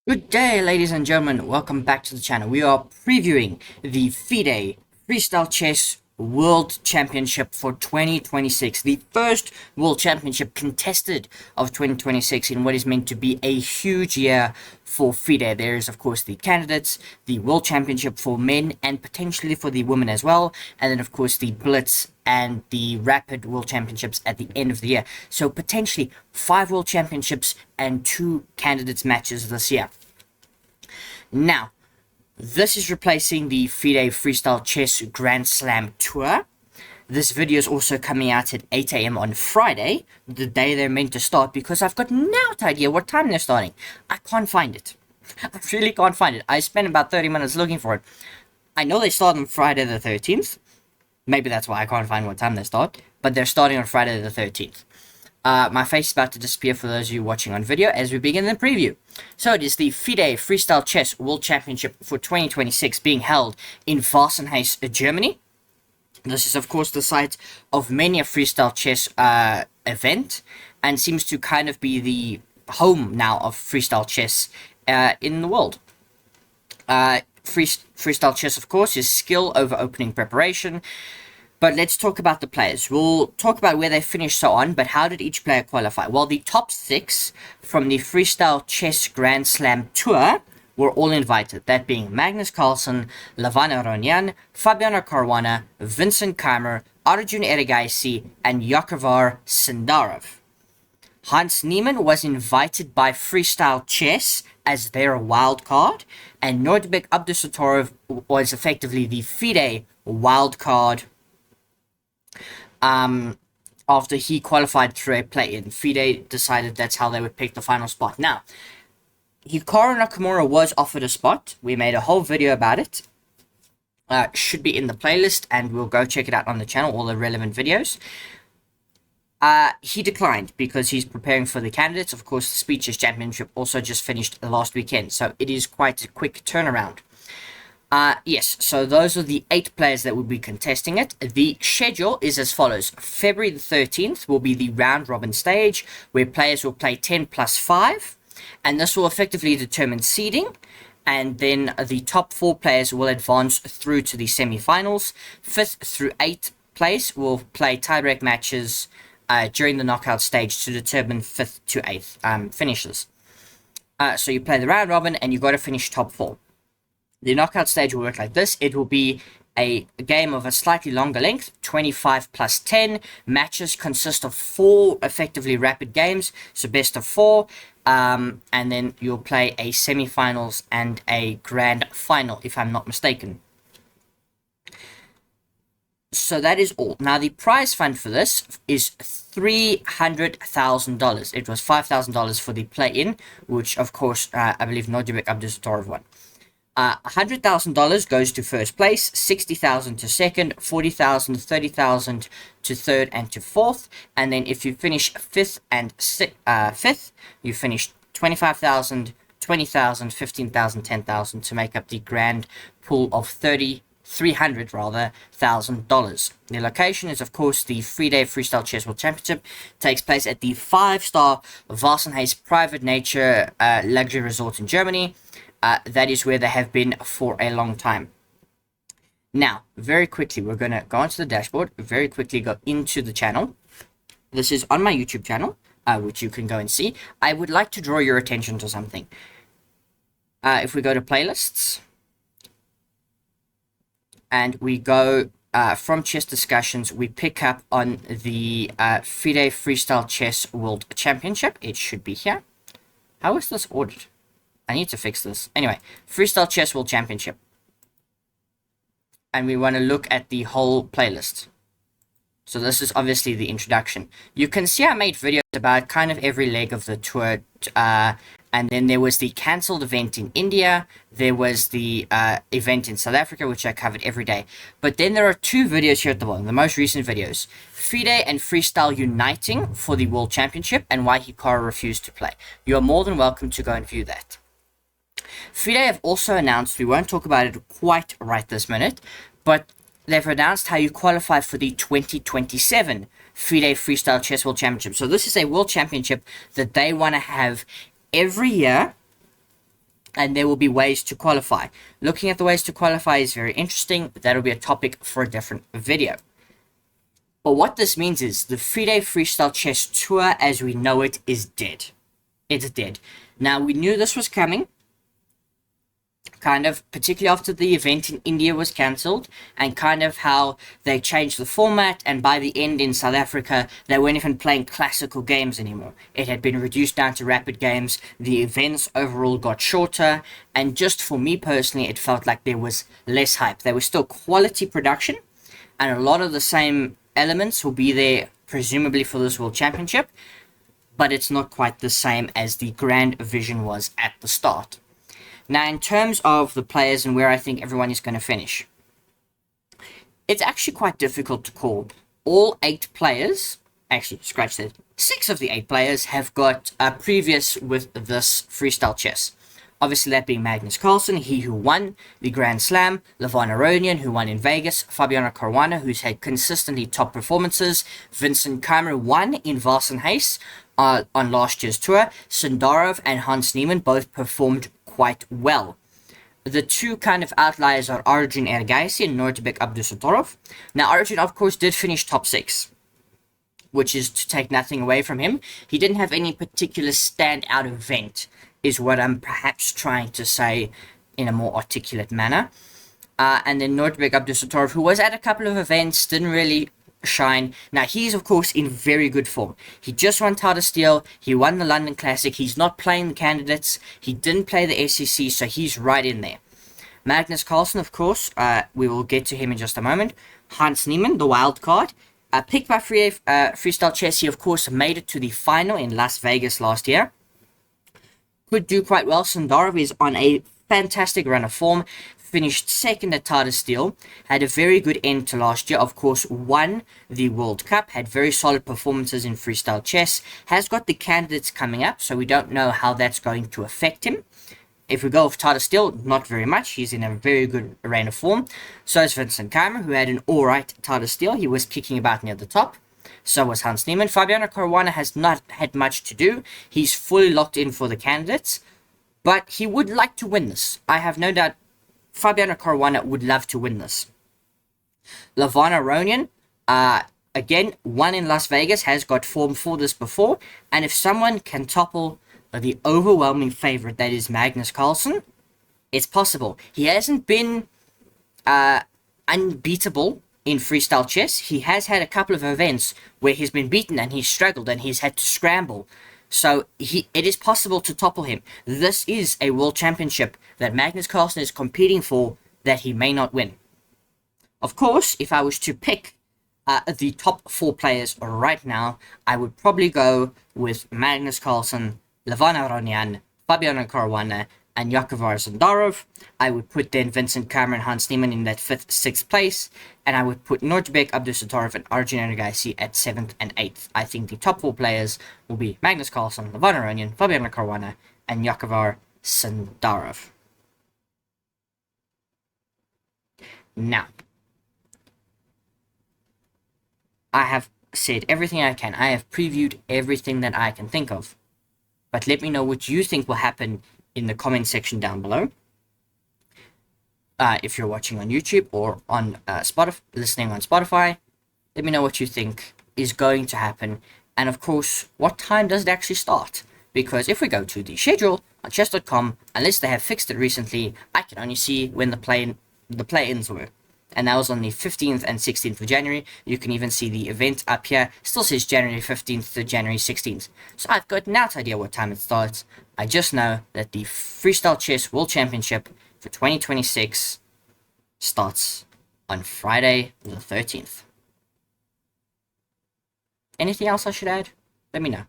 Good day, ladies and gentlemen. Welcome back to the channel. We are previewing the FIDE Freestyle Chess World Championship for 2026, the first World Championship contested of 2026 in what is meant to be a huge year for FIDE. There is, of course, the candidates, the World Championship for men, and potentially for the women as well, and then, of course, the Blitz and the Rapid World Championships at the end of the year. So potentially 5 World Championships and 2 candidates matches this year. Now, this is replacing the FIDE Freestyle Chess Grand Slam Tour. This video is also coming out at 8 AM on Friday, the day they're meant to start, because I've got no idea what time they're starting. I can't find it. I really can't find it. I spent about 30 minutes looking for it. I know they start on Friday the 13th. Maybe that's why I can't find what time they start. But they're starting on Friday the 13th. My face is about to disappear for those of you watching on video as we begin the preview. So it is the FIDE Freestyle Chess World Championship for 2026 being held in Wassenheim, Germany. This is, of course, the site of many a freestyle chess event, and seems to kind of be the home now of freestyle chess in the world. Freestyle chess, of course, is skill over opening preparation. But let's talk about the players. We'll talk about where they finished so on, but how did each player qualify? Well, the top 6 from the Freestyle Chess Grand Slam Tour were all invited. That being Magnus Carlsen, Levon Aronian, Fabiano Caruana, Vincent Keymer, Arjun Erigaisi, and Javokhir Sindarov. Hans Niemann was invited by Freestyle Chess as their wild card, and Nodirbek Abdusattorov was effectively the FIDE wild card after he qualified through a play-in. FIDE decided that's how they would pick the final spot. Now, Hikaru Nakamura was offered a spot. We made a whole video about it. Should be in the playlist, and we'll go check it out on the channel, all the relevant videos. He declined because he's preparing for the candidates. Of course, the Speeches Championship also just finished last weekend, so it is quite a quick turnaround. Yes, so those are the 8 players that will be contesting it. The schedule is as follows. February the 13th will be the round-robin stage, where players will play 10 plus 5, and this will effectively determine seeding, and then the top 4 players will advance through to the semi-finals. 5th through 8th place will play tiebreak matches during the knockout stage to determine 5th to 8th finishes. So you play the round-robin, and you've got to finish top 4. The knockout stage will work like this. It will be a game of a slightly longer length, 25 plus 10. Matches consist of 4 effectively rapid games, so best of 4. And then you'll play a semi-finals and a grand final, if I'm not mistaken. So that is all. Now, the prize fund for this is $300,000. It was $5,000 for the play-in, which, of course, I believe Nodirbek Abdusattorov won. $100,000 goes to first place, $60,000 to second, $40,000, $30,000 to third and to fourth, and then if you finish fifth, you finish $25,000, $20,000, $15,000, $10,000 to make up the grand pool of $300,000. The location is, of course, the FIDE Freestyle Chess World Championship. It takes place at the 5-star Wassenheim private nature luxury resort in Germany. That is where they have been for a long time. Now, very quickly, we're going to go onto the dashboard, very quickly go into the channel. This is on my YouTube channel, which you can go and see. I would like to draw your attention to something. If we go to playlists, and we go from chess discussions, we pick up on the FIDE Freestyle Chess World Championship. It should be here. How is this ordered? I need to fix this. Anyway, Freestyle Chess World Championship. And we want to look at the whole playlist. So this is obviously the introduction. You can see I made videos about kind of every leg of the tour. And then there was the cancelled event in India. There was the event in South Africa, which I covered every day. But then there are 2 videos here at the bottom, the most recent videos. FIDE and Freestyle uniting for the World Championship, and why Hikaru refused to play. You are more than welcome to go and view that. FIDE have also announced, we won't talk about it quite right this minute, but they've announced how you qualify for the 2027 FIDE Freestyle Chess World Championship. So this is a world championship that they want to have every year and there will be ways to qualify. Looking at the ways to qualify is very interesting. That'll be a topic for a different video. But what this means is the FIDE Freestyle Chess Tour as we know it is dead. It's dead. Now, we knew this was coming, kind of, particularly after the event in India was cancelled, and kind of how they changed the format, and by the end in South Africa, they weren't even playing classical games anymore. It had been reduced down to rapid games, the events overall got shorter, and just for me personally, it felt like there was less hype. There was still quality production, and a lot of the same elements will be there, presumably for this World Championship, but it's not quite the same as the grand vision was at the start. Now, in terms of the players and where I think everyone is going to finish, it's actually quite difficult to call. All 8 players, actually, scratch that, 6 of the 8 players have got previous with this Freestyle Chess. Obviously, that being Magnus Carlsen, he who won the Grand Slam, Levon Aronian, who won in Vegas, Fabiano Caruana, who's had consistently top performances, Vincent Keymer won in Vassenhuis on last year's tour, Sindarov and Hans Niemann both performed quite well. The two kind of outliers are Arjun Erigaisi and Nodirbek Abdusattorov. Now, Arjun, of course, did finish top 6, which is to take nothing away from him. He didn't have any particular standout event, is what I'm perhaps trying to say in a more articulate manner. And then Nodirbek Abdusattorov, who was at a couple of events, didn't really shine. Now, he's, of course, in very good form. He just won Tata Steel. He won the London Classic. He's not playing the candidates. He didn't play the SEC, so he's right in there. Magnus Carlsen, of course, we will get to him in just a moment. Hans Niemann, the wild card. Picked by Freestyle Chess, he, of course, made it to the final in Las Vegas last year. Could do quite well. Sindarov is on a fantastic run of form. Finished second at Tata Steel. Had a very good end to last year. Of course, won the World Cup. Had very solid performances in Freestyle Chess. Has got the candidates coming up, so we don't know how that's going to affect him. If we go with Tata Steel, not very much. He's in a very good reign of form. So is Vincent Keymer, who had an alright Tata Steel. He was kicking about near the top. So was Hans Niemann. Fabiano Caruana has not had much to do. He's fully locked in for the candidates. But he would like to win this. I have no doubt Fabiano Caruana would love to win this. Levon Aronian, again, won in Las Vegas, has got form for this before. And if someone can topple the overwhelming favorite that is Magnus Carlsen, it's possible. He hasn't been unbeatable in Freestyle Chess. He has had a couple of events where he's been beaten and he's struggled and he's had to scramble. So it is possible to topple him. This is a world championship that Magnus Carlsen is competing for that he may not win. Of course, if I was to pick the top 4 players right now, I would probably go with Magnus Carlsen, Levon Aronian, Fabiano Caruana, and Javokhir Sindarov. I would put then Vincent Keymer and Hans Niemann in that 5th, 6th place, and I would put Nodirbek Abdusattorov and Arjun Erigaisi at 7th and 8th. I think the top 4 players will be Magnus Carlsen, Levon Aronian, Fabiano Caruana, and Javokhir Sindarov. Now, I have said everything I can. I have previewed everything that I can think of. But let me know what you think will happen in the comment section down below. If you're watching on YouTube or on Spotify, listening on Spotify, let me know what you think is going to happen. And of course, what time does it actually start? Because if we go to the schedule on chess.com, unless they have fixed it recently, I can only see when the play-ins were. And that was on the 15th and 16th of January. You can even see the event up here. Still says January 15th to January 16th. So I've got no idea what time it starts. I just know that the Freestyle Chess World Championship for 2026 starts on Friday the 13th. Anything else I should add? Let me know.